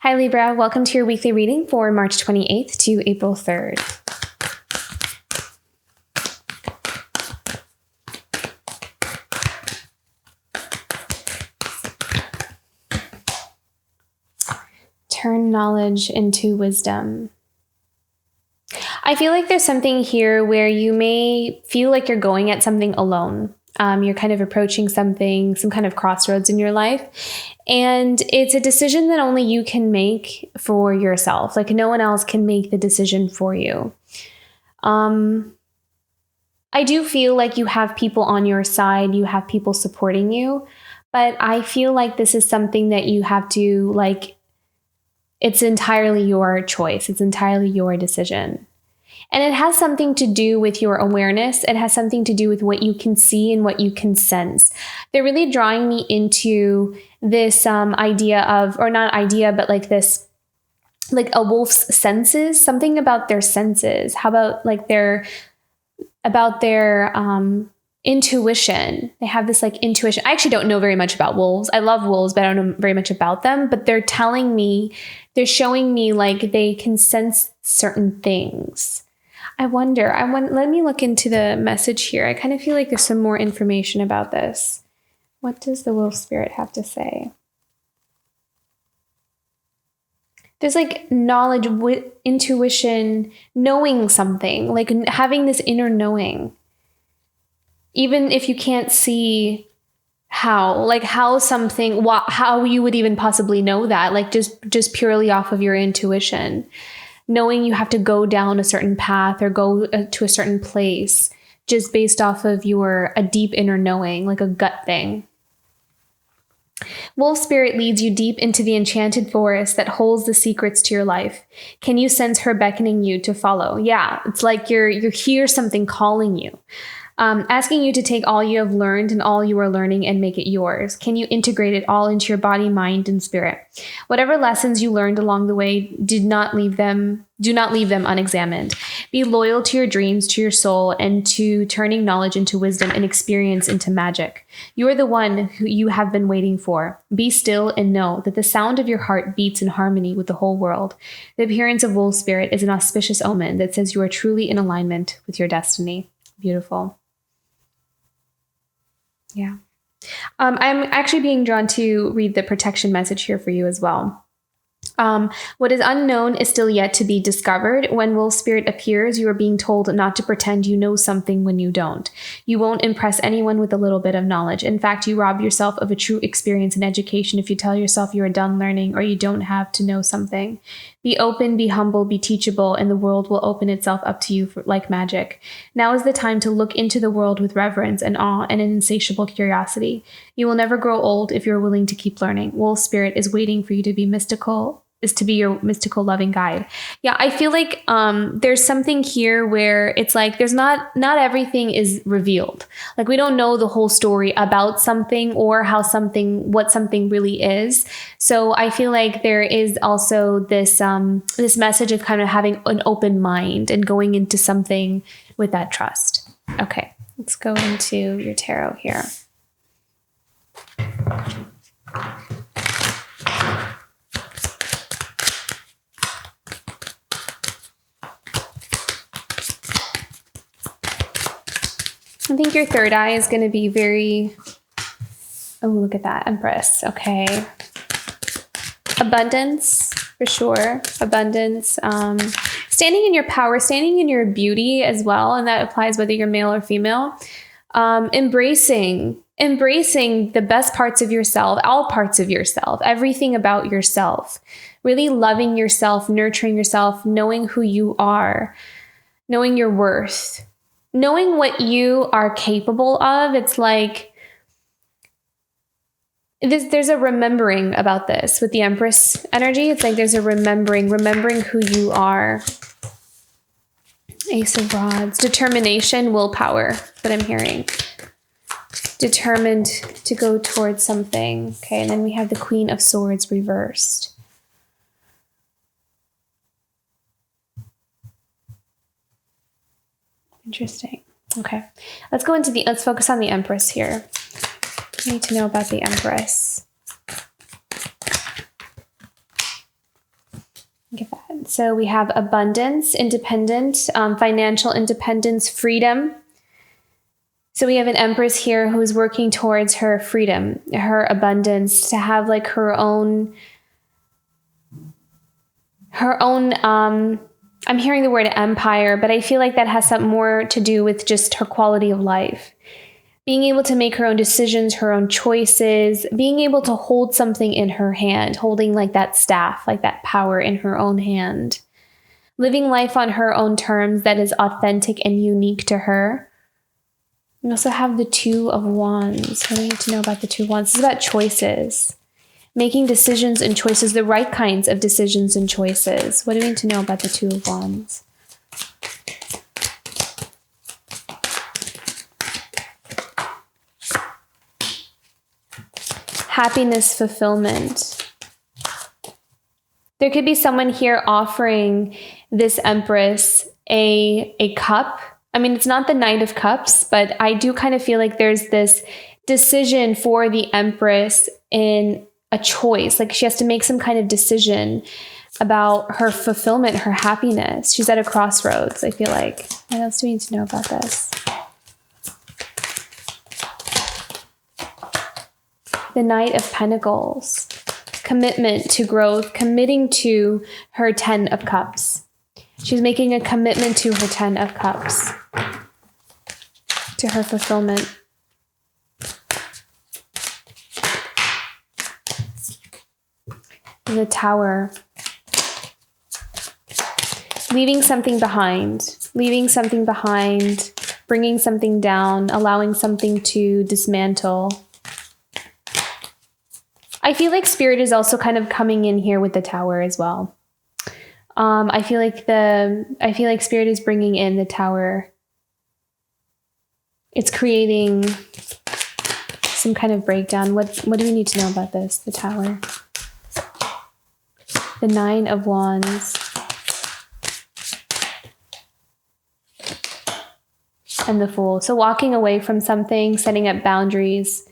Hi Libra, welcome to your weekly reading for March 28th to April 3rd. Turn knowledge into wisdom. I feel like there's something here where you may feel like you're going at something alone. You're kind of approaching something, some kind of crossroads in your life. And it's a decision that only you can make for yourself. Like no one else can make the decision for you. I do feel like you have people on your side. You have people supporting you. But I feel like this is something that you have to, it's entirely your choice. It's entirely your decision. And it has something to do with your awareness. It has something to do with what you can see and what you can sense. They're really drawing me into this idea of, or not idea, but like this, like a wolf's senses, something about their senses. How about their intuition? They have this intuition. I actually don't know very much about wolves. I love wolves, but I don't know very much about them. But they're showing me they can sense certain things. Let me look into the message here. I kind of feel like there's some more information about this. What does the wolf spirit have to say? There's knowledge, intuition, knowing something, having this inner knowing. Even if you can't see how you would even possibly know that, just purely off of your intuition. Knowing you have to go down a certain path or go to a certain place just based off of a deep inner knowing, like a gut thing. Wolf spirit leads you deep into the enchanted forest that holds the secrets to your life. Can you sense her beckoning you to follow? Yeah, it's like you hear something calling you. Asking you to take all you have learned and all you are learning and make it yours. Can you integrate it all into your body, mind, and spirit? Whatever lessons you learned along the way, do not leave them unexamined. Be loyal to your dreams, to your soul, and to turning knowledge into wisdom and experience into magic. You are the one who you have been waiting for. Be still and know that the sound of your heart beats in harmony with the whole world. The appearance of wolf spirit is an auspicious omen that says you are truly in alignment with your destiny. Beautiful. Yeah. I'm actually being drawn to read the protection message here for you as well. What is unknown is still yet to be discovered. When wolf spirit appears, you are being told not to pretend you know something when you don't. You won't impress anyone with a little bit of knowledge. In fact, you rob yourself of a true experience and education if you tell yourself you are done learning or you don't have to know something. Be open, be humble, be teachable, and the world will open itself up to you like magic. Now is the time to look into the world with reverence and awe and an insatiable curiosity. You will never grow old if you're willing to keep learning. Wolf spirit is waiting for you to be your mystical loving guide. Yeah, I feel like there's something here where it's there's not everything is revealed. We don't know the whole story about something or what something really is. So I feel like there is also this this message of kind of having an open mind and going into something with that trust. Okay, let's go into your tarot here. I think your third eye is going to be very, oh, look at that, Empress. Okay. Abundance, for sure. Abundance. Standing in your power, standing in your beauty as well. And that applies whether you're male or female. Embracing the best parts of yourself, all parts of yourself, everything about yourself. Really loving yourself, nurturing yourself, knowing who you are, knowing your worth. Knowing what you are capable of, it's there's a remembering about this with the Empress energy. It's there's a remembering who you are. Ace of Rods, determination, willpower, what I'm hearing. Determined to go towards something. Okay, and then we have the Queen of Swords reversed. Interesting. Okay. Let's focus on the Empress here. I need to know about the Empress. Look at that. So we have abundance, independent, financial independence, freedom. So we have an Empress here who's working towards her freedom, her abundance, to have like her own, I'm hearing the word empire, but I feel like that has something more to do with just her quality of life. Being able to make her own decisions, her own choices, being able to hold something in her hand, holding like that staff, like that power in her own hand. Living life on her own terms that is authentic and unique to her. We also have the Two of Wands. What do you need to know about the Two of Wands? This is about choices. Making decisions and choices, the right kinds of decisions and choices. What do we need to know about the Two of Wands? Happiness, fulfillment. There could be someone here offering this Empress a cup. I mean, it's not the Knight of Cups, but I do kind of feel like there's this decision for the Empress in a choice. Like she has to make some kind of decision about her fulfillment, her happiness. She's at a crossroads, I feel like. What else do we need to know about this? The Knight of Pentacles. Commitment to growth, committing to her Ten of Cups. She's making a commitment to her Ten of Cups, to her fulfillment. The Tower. Leaving something behind, bringing something down, allowing something to dismantle. I feel like Spirit is also kind of coming in here with the Tower as well. I feel like Spirit is bringing in the Tower. It's creating some kind of breakdown. What do we need to know about this? The Tower. The Nine of Wands. And the Fool. So walking away from something, setting up boundaries,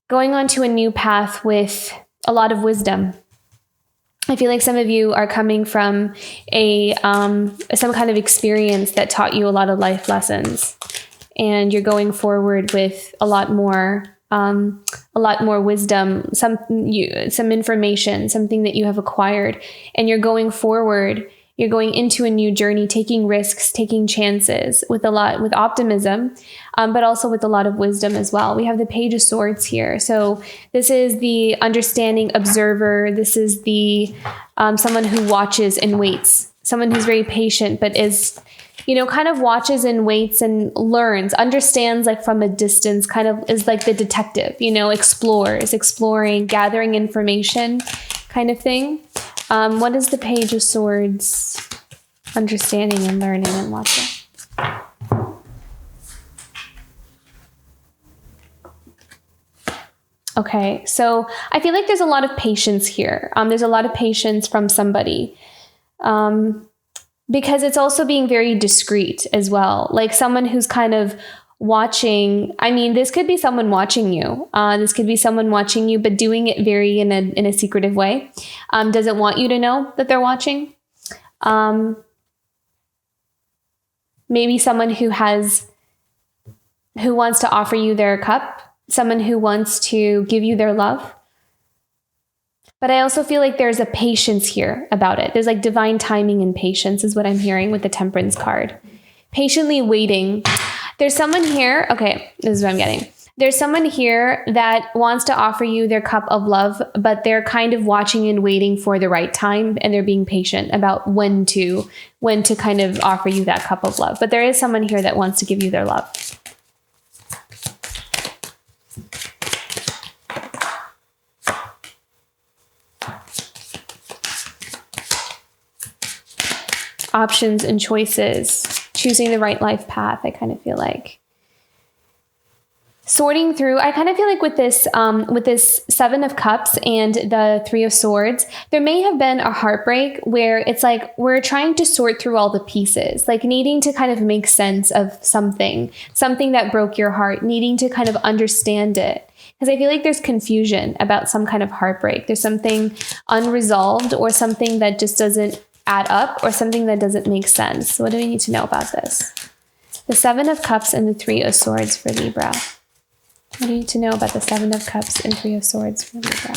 going on to a new path with a lot of wisdom. I feel like some of you are coming from some kind of experience that taught you a lot of life lessons, and you're going forward with a lot more wisdom, some information, something that you have acquired, and you're going forward. You're going into a new journey, taking risks, taking chances with optimism, but also with a lot of wisdom as well. We have the Page of Swords here. So this is the understanding observer. This is the someone who watches and waits, someone who's very patient, but is, kind of watches and waits and learns, understands like from a distance, kind of is like the detective, exploring, gathering information kind of thing. What is the Page of Swords? Understanding and learning and watching. Okay, so I feel like there's a lot of patience here. There's a lot of patience from somebody. Because it's also being very discreet as well. Like someone who's kind of watching. I mean, this could be someone watching you. But doing it very in a secretive way. Doesn't want you to know that they're watching. Maybe someone who wants to offer you their cup, someone who wants to give you their love. But I also feel like there's a patience here about it. There's like divine timing and patience is what I'm hearing with the Temperance card. Patiently waiting. There's someone here. Okay, this is what I'm getting. There's someone here that wants to offer you their cup of love, but they're kind of watching and waiting for the right time, and they're being patient about when to kind of offer you that cup of love. But there is someone here that wants to give you their love. Options and choices, choosing the right life path. I kind of feel like sorting through. I kind of feel like with this Seven of Cups and the Three of Swords, there may have been a heartbreak where it's like we're trying to sort through all the pieces, like needing to kind of make sense of something that broke your heart, needing to kind of understand it. Because I feel like there's confusion about some kind of heartbreak. There's something unresolved or something that just doesn't add up or something that doesn't make sense. What do we need to know about this? The Seven of Cups and the Three of Swords for Libra. What do you need to know about the Seven of Cups and Three of Swords for Libra?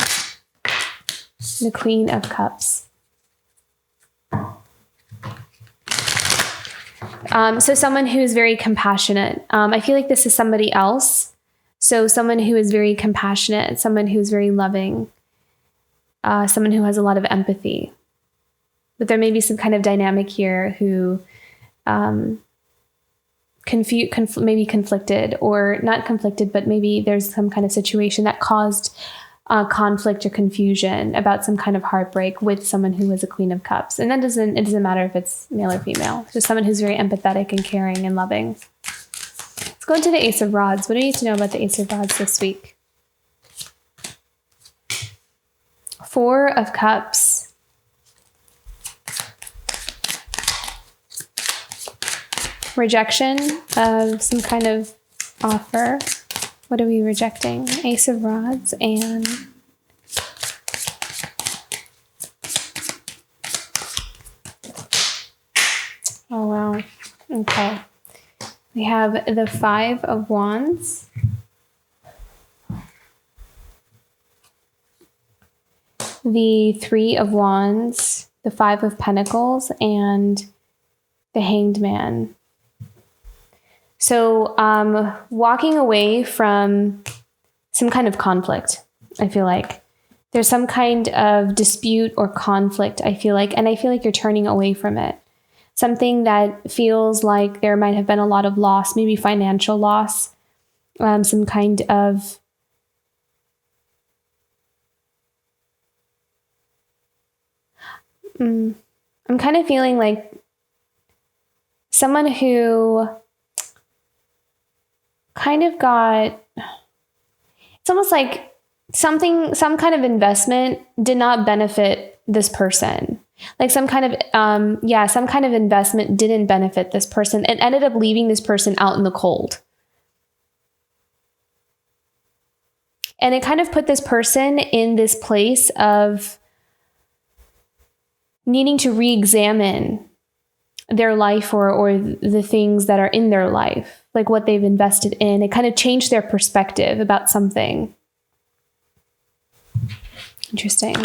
The Queen of Cups. So someone who's very compassionate. I feel like this is somebody else. So someone who is very compassionate, someone who's very loving, someone who has a lot of empathy. But there may be some kind of dynamic here who maybe conflicted, or not conflicted, but maybe there's some kind of situation that caused conflict or confusion about some kind of heartbreak with someone who was a Queen of Cups. And it doesn't matter if it's male or female. It's just someone who's very empathetic and caring and loving. Let's go into the Ace of Rods. What do you need to know about the Ace of Rods this week? Four of Cups. Rejection of some kind of offer. What are we rejecting? Ace of Rods and oh wow. Okay. We have the Five of Wands. The Three of Wands, the Five of Pentacles, and the Hanged Man. So walking away from some kind of conflict, I feel like. There's some kind of dispute or conflict, I feel like, and I feel like you're turning away from it. Something that feels like there might have been a lot of loss, maybe financial loss, some kind of I'm kind of feeling like someone who kind of got, it's almost like some kind of investment did not benefit this person. Like some kind of investment didn't benefit this person. It ended up leaving this person out in the cold. And it kind of put this person in this place of needing to re-examine their life or the things that are in their life, like what they've invested in. It kind of changed their perspective about something. Interesting.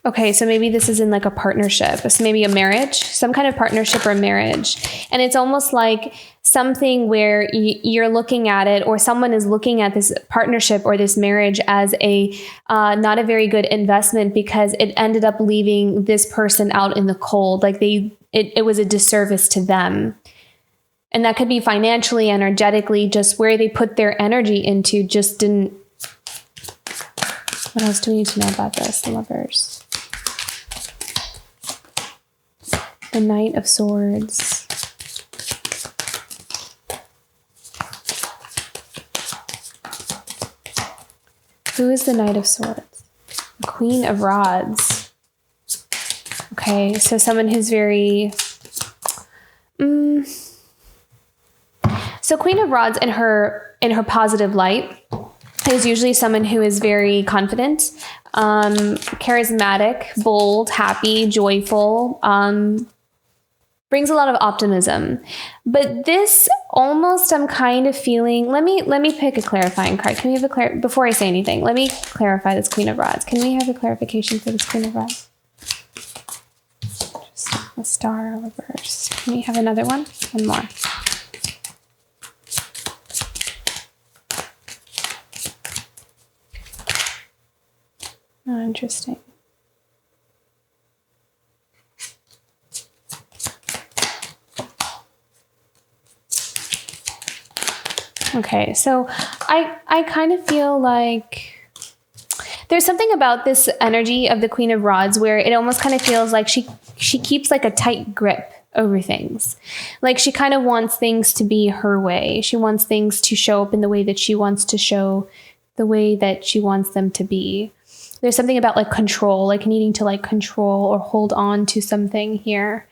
Okay, so maybe this is in like a partnership, so maybe a marriage, some kind of partnership or marriage. And it's almost like something where you're looking at it, or someone is looking at this partnership or this marriage as a not a very good investment because it ended up leaving this person out in the cold. Like it was a disservice to them. And that could be financially, energetically, just where they put their energy into just didn't. What else do we need to know about this? The Lovers. The Knight of Swords. Who is the Knight of Swords? The Queen of Rods. Okay, so someone who's very... So Queen of Rods in her positive light is usually someone who is very confident, charismatic, bold, happy, joyful, brings a lot of optimism. But this almost, I'm kind of feeling, let me pick a clarifying card. Can we have before I say anything, let me clarify this Queen of Rods. Can we have a clarification for this Queen of Rods? Just a star reversed. Can we have another one? One more. Oh, interesting. Okay, so I kind of feel like there's something about this energy of the Queen of Rods where it almost kind of feels like she keeps like a tight grip over things. Like she kind of wants things to be her way. She wants things to show up in the way that she wants to show, the way that she wants them to be. There's something about like control, like needing to like control or hold on to something here.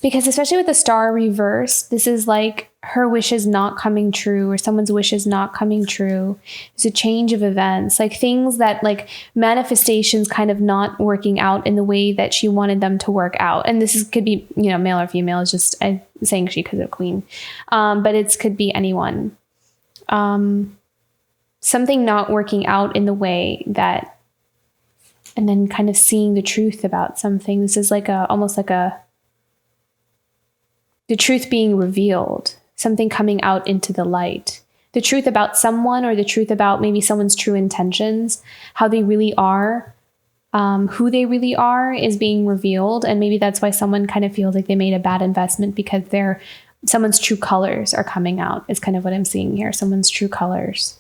Because especially with the star reversed, this is like her wishes not coming true, or someone's wishes not coming true. There's a change of events, like things that, like manifestations kind of not working out in the way that she wanted them to work out. And could be, male or female. It's just I'm saying she because of queen. But it could be anyone. Something not working out in the way that, and then kind of seeing the truth about something. This is like almost like the truth being revealed. Something coming out into the light. The truth about someone, or the truth about maybe someone's true intentions, how they really are, who they really are is being revealed. And maybe that's why someone kind of feels like they made a bad investment, because someone's true colors are coming out, is kind of what I'm seeing here. Someone's true colors.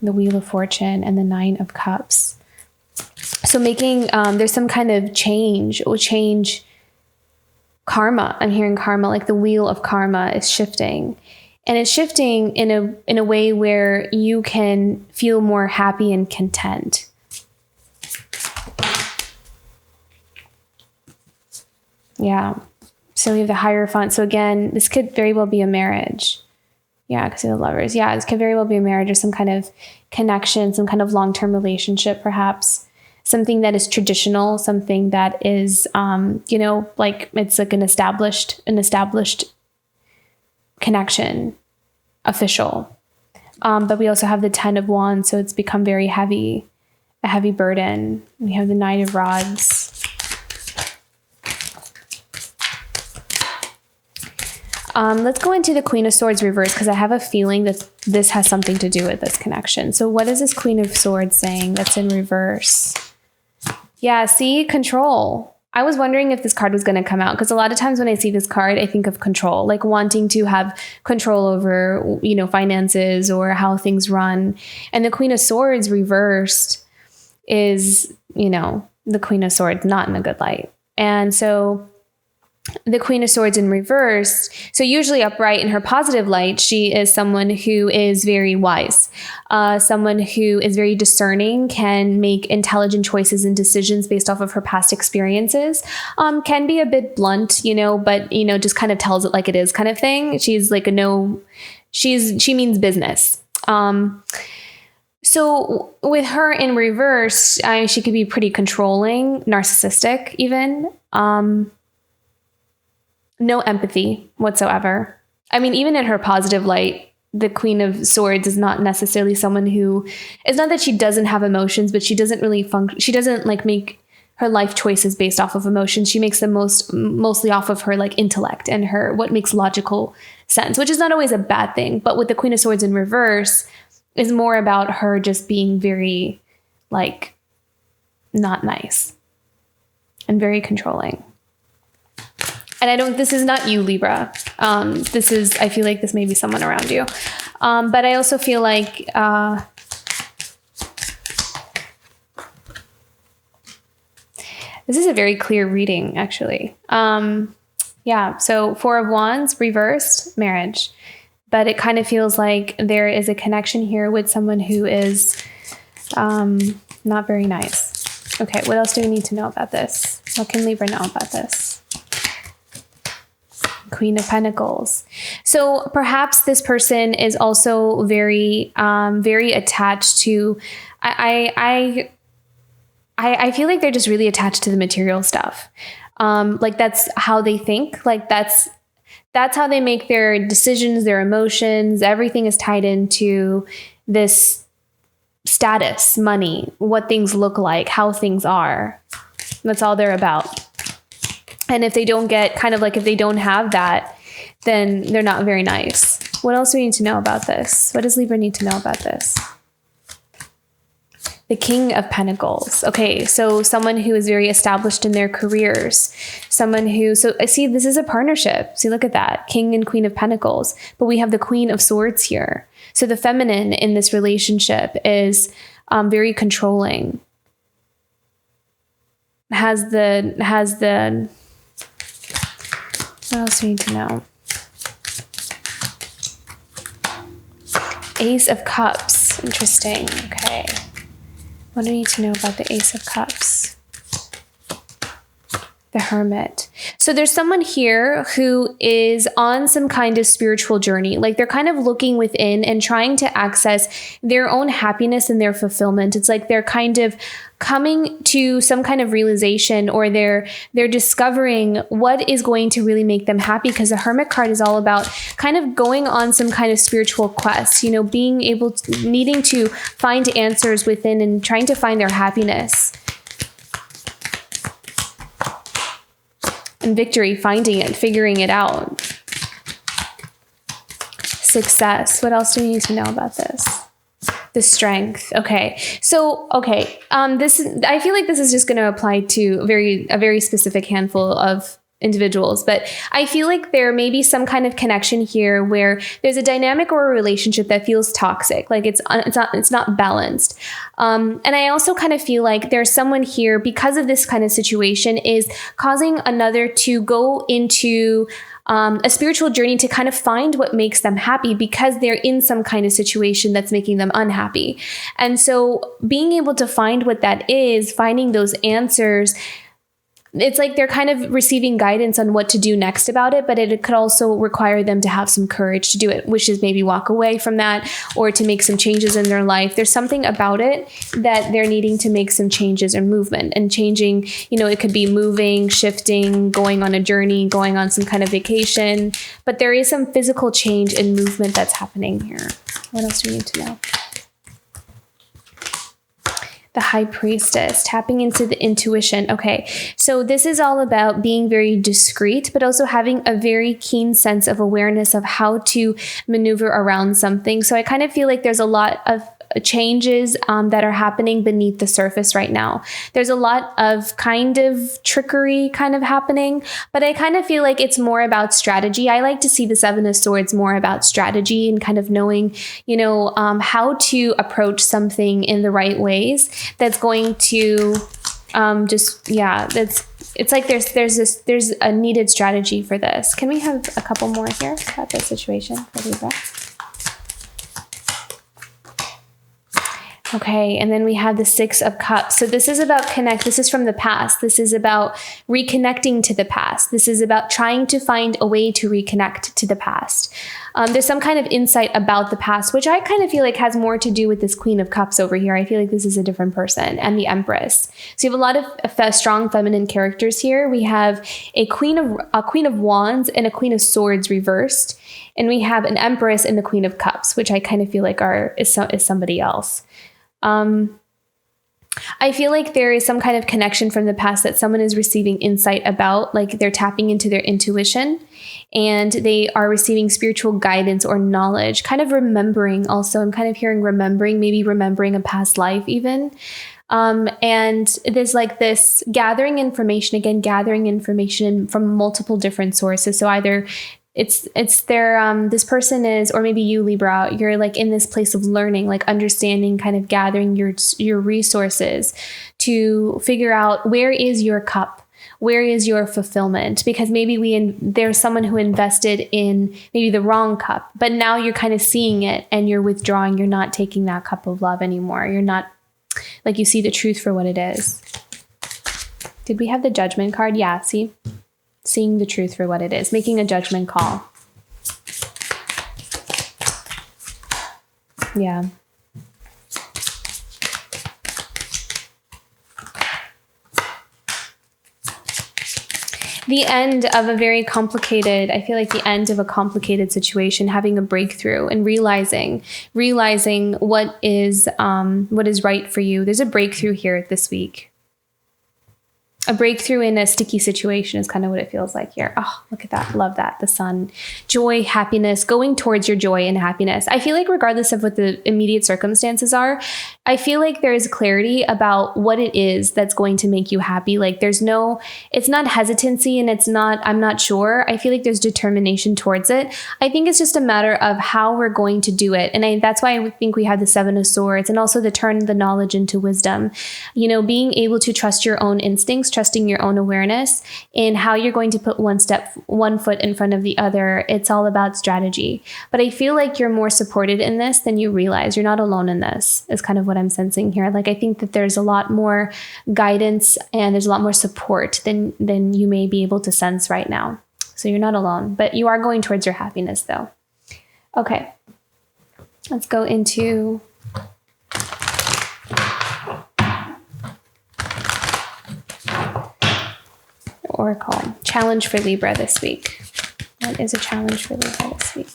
The Wheel of Fortune and the Nine of Cups. So making, there's some kind of change karma. I'm hearing karma, like the wheel of karma is shifting, and it's shifting in a way where you can feel more happy and content. Yeah. So we have the Hierophant. So again, this could very well be a marriage. Yeah, because of the Lovers. Yeah, this could very well be a marriage, or some kind of connection, some kind of long-term relationship, perhaps. Something that is traditional, something that is, like it's like an established connection, official. But we also have the 10 of Wands, so it's become very heavy, a heavy burden. We have the Knight of Rods. Let's go into the Queen of Swords reverse, because I have a feeling that this has something to do with this connection. So what is this Queen of Swords saying that's in reverse? Yeah, see, control. I was wondering if this card was going to come out, because a lot of times when I see this card, I think of control, like wanting to have control over, finances or how things run. And the Queen of Swords reversed is, the Queen of Swords not in a good light. And so the Queen of Swords in reverse. So usually upright in her positive light, she is someone who is very wise, someone who is very discerning, can make intelligent choices and decisions based off of her past experiences, can be a bit blunt, but, just kind of tells it like it is kind of thing. She's like she means business. So with her in reverse, she could be pretty controlling, narcissistic even. No empathy whatsoever. I mean, even in her positive light, the Queen of Swords is not necessarily someone who, it's not that she doesn't have emotions, but she doesn't really function. She doesn't like make her life choices based off of emotions. She makes them mostly off of her like intellect and her, what makes logical sense, which is not always a bad thing. But with the Queen of Swords in reverse is more about her just being very like not nice and very controlling. And this is not you, Libra. I feel like this may be someone around you. But I also feel like, this is a very clear reading, actually. Yeah. So 4 of Wands, reversed, marriage. But it kind of feels like there is a connection here with someone who is, not very nice. Okay. What else do we need to know about this? What can Libra know about this? Queen of Pentacles. So perhaps this person is also very, very attached to, I feel like they're just really attached to the material stuff. Like that's how they think. Like that's how they make their decisions, their emotions. Everything is tied into this status, money, what things look like, how things are. That's all they're about. And if they don't if they don't have that, then they're not very nice. What else do we need to know about this? What does Libra need to know about this? The King of Pentacles. Okay, so someone who is very established in their careers. Someone who, so I see this is a partnership. See, look at that. King and Queen of Pentacles. But we have the Queen of Swords here. So the feminine in this relationship is very controlling. Has the what else do we need to know? Ace of Cups. Interesting. Okay. What do we need to know about the Ace of Cups? The The Hermit. So there's someone here who is on some kind of spiritual journey. Like they're kind of looking within and trying to access their own happiness and their fulfillment. It's like they're kind of coming to some kind of realization, or they're discovering what is going to really make them happy, because the Hermit card is all about kind of going on some kind of spiritual quest, you know, being able to, needing to find answers within and trying to find their happiness. And victory, finding it, figuring it out. Success. What else do we need to know about this? The strength. Okay. So, I feel like this is just going to apply to a very specific handful of individuals, but I feel like there may be some kind of connection here where there's a dynamic or a relationship that feels toxic, like it's not balanced. And I also kind of feel like there's someone here, because of this kind of situation, is causing another to go into a spiritual journey to kind of find what makes them happy, because they're in some kind of situation that's making them unhappy. And so being able to find what that is, finding those answers, it's like they're kind of receiving guidance on what to do next about it, but it could also require them to have some courage to do it, which is maybe walk away from that or to make some changes in their life. There's something about it that they're needing to make some changes or movement and changing. You know, it could be moving, shifting, going on a journey, going on some kind of vacation, but there is some physical change and movement that's happening here. What else do we need to know? The High Priestess, tapping into the intuition. Okay, so this is all about being very discreet, but also having a very keen sense of awareness of how to maneuver around something. So I kind of feel like there's a lot of changes that are happening beneath the surface right now. There's a lot of kind of trickery kind of happening, but I kind of feel like it's more about strategy. I like to see the Seven of Swords more about strategy and kind of knowing, you know, how to approach something in the right ways that's going to it's like there's a needed strategy for this. Can we have a couple more here about this situation for Libra? Okay, and then we have the Six of Cups. So this is about this is from the past. This is about reconnecting to the past. This is about trying to find a way to reconnect to the past. There's some kind of insight about the past, which I kind of feel like has more to do with this Queen of Cups over here. I feel like this is a different person, and the Empress. So you have a lot of strong feminine characters here. We have a Queen of Wands and a Queen of Swords reversed, and we have an Empress and the Queen of Cups, which I kind of feel like is somebody else. I feel like there is some kind of connection from the past that someone is receiving insight about, like they're tapping into their intuition and they are receiving spiritual guidance or knowledge, kind of remembering also. I'm kind of hearing remembering, maybe remembering a past life even. And there's like this gathering information from multiple different sources. So either it's their, this person is, or maybe you, Libra, you're like in this place of learning, like understanding, kind of gathering your resources to figure out where is your cup, where is your fulfillment? Because maybe there's someone who invested in maybe the wrong cup, but now you're kind of seeing it and you're withdrawing. You're not taking that cup of love anymore. You're not, like, you see the truth for what it is. Did we have the Judgment card? Yeah, see? Seeing the truth for what it is, making a judgment call. Yeah. The end of a very complicated, I feel like the end of a complicated situation, having a breakthrough and realizing what is right for you. There's a breakthrough here this week. A breakthrough in a sticky situation is kind of what it feels like here. Oh, look at that. Love that. The sun, joy, happiness, going towards your joy and happiness. I feel like regardless of what the immediate circumstances are, I feel like there is clarity about what it is that's going to make you happy. Like it's not hesitancy and I'm not sure. I feel like there's determination towards it. I think it's just a matter of how we're going to do it. And that's why I think we have the Seven of Swords and also the turn the knowledge into wisdom. You know, being able to trust your own instincts, trusting your own awareness in how you're going to put one foot in front of the other. It's all about strategy. But I feel like you're more supported in this than you realize. You're not alone in this, is kind of what I'm sensing here. Like, I think that there's a lot more guidance and there's a lot more support than you may be able to sense right now. So you're not alone, but you are going towards your happiness though. Okay. Let's go into Oracle. Challenge for Libra this week. What is a challenge for Libra this week?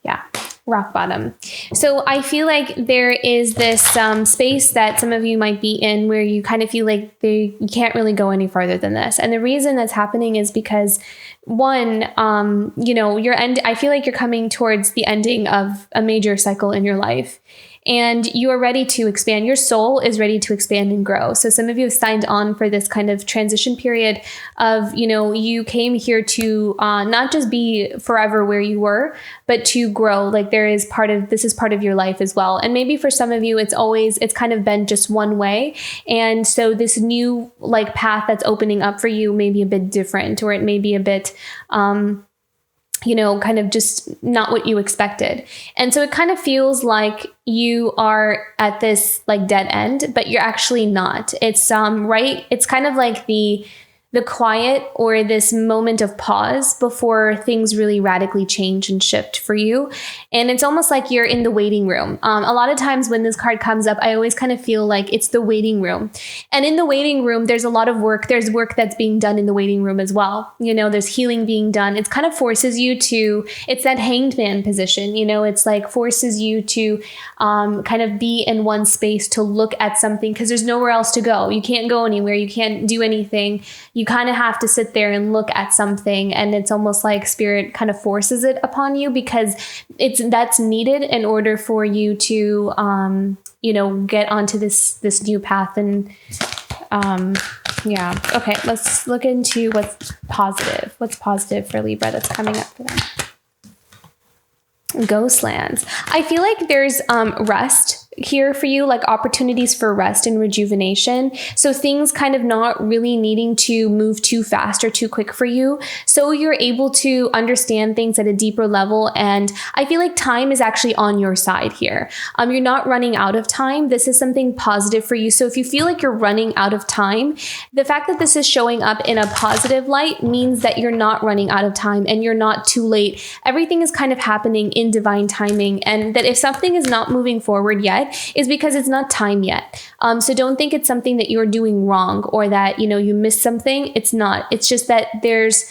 Yeah, rock bottom. So I feel like there is this space that some of you might be in where you kind of feel like you can't really go any farther than this. And the reason that's happening is because one, I feel like you're coming towards the ending of a major cycle in your life. And you are ready to expand. Your soul is ready to expand and grow. So some of you have signed on for this kind of transition period of, you came here to not just be forever where you were, but to grow. Like this is part of your life as well. And maybe for some of you, it's kind of been just one way. And so this new path that's opening up for you may be a bit different, or it may be a bit, kind of just not what you expected. And so it kind of feels like you are at this dead end, but you're actually not. It's right. It's kind of like the quiet, or this moment of pause before things really radically change and shift for you. And it's almost like you're in the waiting room. A lot of times when this card comes up, I always kind of feel like it's the waiting room. And in the waiting room, there's a lot of work. There's work that's being done in the waiting room as well. There's healing being done. It kind of forces you to, it's that hanged man position. It's forces you to kind of be in one space to look at something, because there's nowhere else to go. You can't go anywhere. You can't do anything. You kind of have to sit there and look at something, and it's almost like spirit kind of forces it upon you, because that's needed in order for you to get onto this new path. And okay, let's look into what's positive for Libra that's coming up for them. Ghostlands. I feel like there's rest here for you, opportunities for rest and rejuvenation. So things kind of not really needing to move too fast or too quick for you. So you're able to understand things at a deeper level. And I feel like time is actually on your side here. You're not running out of time. This is something positive for you. So if you feel like you're running out of time, the fact that this is showing up in a positive light means that you're not running out of time and you're not too late. Everything is kind of happening in divine timing. And that if something is not moving forward yet, is because it's not time yet. So don't think it's something that you're doing wrong, or that, you missed something. It's not. It's just that there's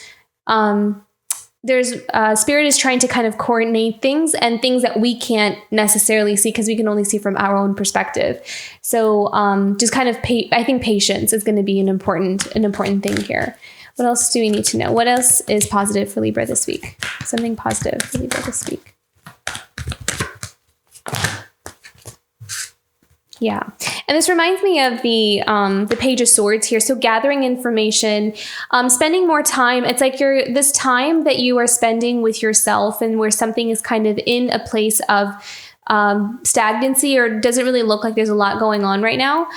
spirit is trying to kind of coordinate things, and things that we can't necessarily see because we can only see from our own perspective. So just kind of I think patience is going to be an important thing here. What else do we need to know? What else is positive for Libra this week? Something positive for Libra this week. Yeah. And this reminds me of the Page of Swords here. So gathering information, spending more time. It's like this time that you are spending with yourself, and where something is kind of in a place of stagnancy, or doesn't really look like there's a lot going on right now.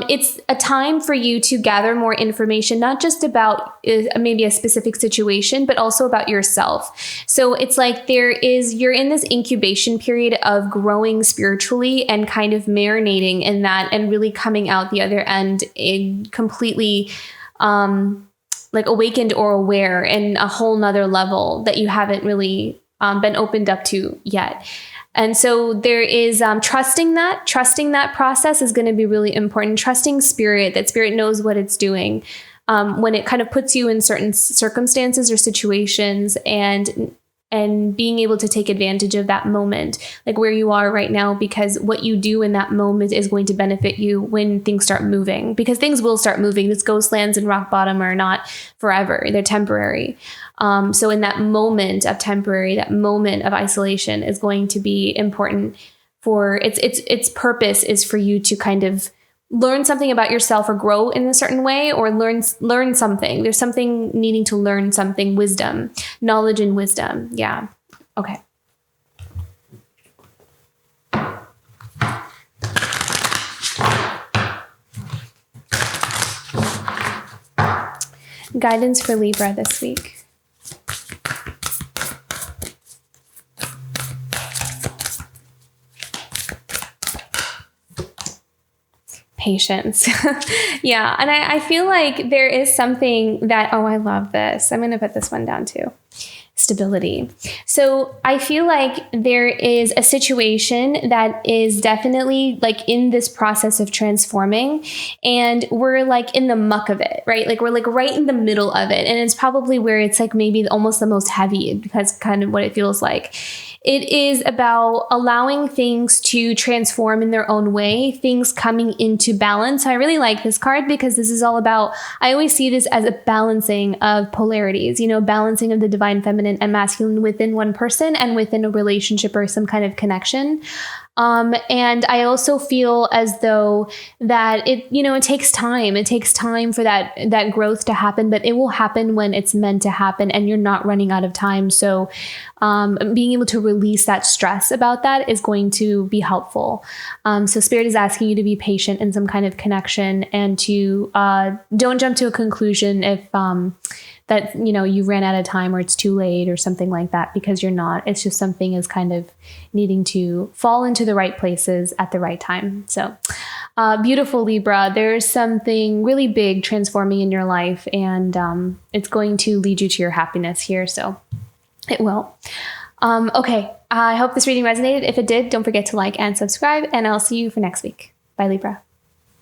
It's a time for you to gather more information, not just about maybe a specific situation, but also about yourself. So it's like you're in this incubation period of growing spiritually and kind of marinating in that, and really coming out the other end completely awakened or aware in a whole nother level that you haven't really been opened up to yet. And so there is trusting that process is going to be really important. Trusting spirit, that spirit knows what it's doing when it kind of puts you in certain circumstances or situations, and being able to take advantage of that moment, like where you are right now, because what you do in that moment is going to benefit you when things start moving, because things will start moving. This ghostlands and rock bottom are not forever. They're temporary. So in that moment of temporary, that moment of isolation is going to be important for its purpose is for you to kind of learn something about yourself, or grow in a certain way, or learn something. There's something needing to learn something, wisdom, knowledge and wisdom. Yeah. Okay. Guidance for Libra this week. Patience. Yeah. And I feel like there is something that, oh, I love this. I'm going to put this one down too. Stability. So I feel like there is a situation that is definitely like in this process of transforming, and we're like in the muck of it, right? Like we're like right in the middle of it. And it's probably where it's like maybe almost the most heavy, because kind of what it feels like. It is about allowing things to transform in their own way, things coming into balance. I really like this card because this is all about, I always see this as a balancing of polarities, balancing of the divine feminine and masculine within one person and within a relationship or some kind of connection. And I also feel as though that it takes time. It takes time for that growth to happen, but it will happen when it's meant to happen and you're not running out of time. So, being able to release that stress about that is going to be helpful. So Spirit is asking you to be patient in some kind of connection and to, don't jump to a conclusion if, that, you ran out of time or it's too late or something like that, because you're not. It's just something is kind of needing to fall into the right places at the right time. So beautiful Libra, there's something really big transforming in your life, and it's going to lead you to your happiness here. So it will. Okay. I hope this reading resonated. If it did, don't forget to like and subscribe, and I'll see you for next week. Bye, Libra.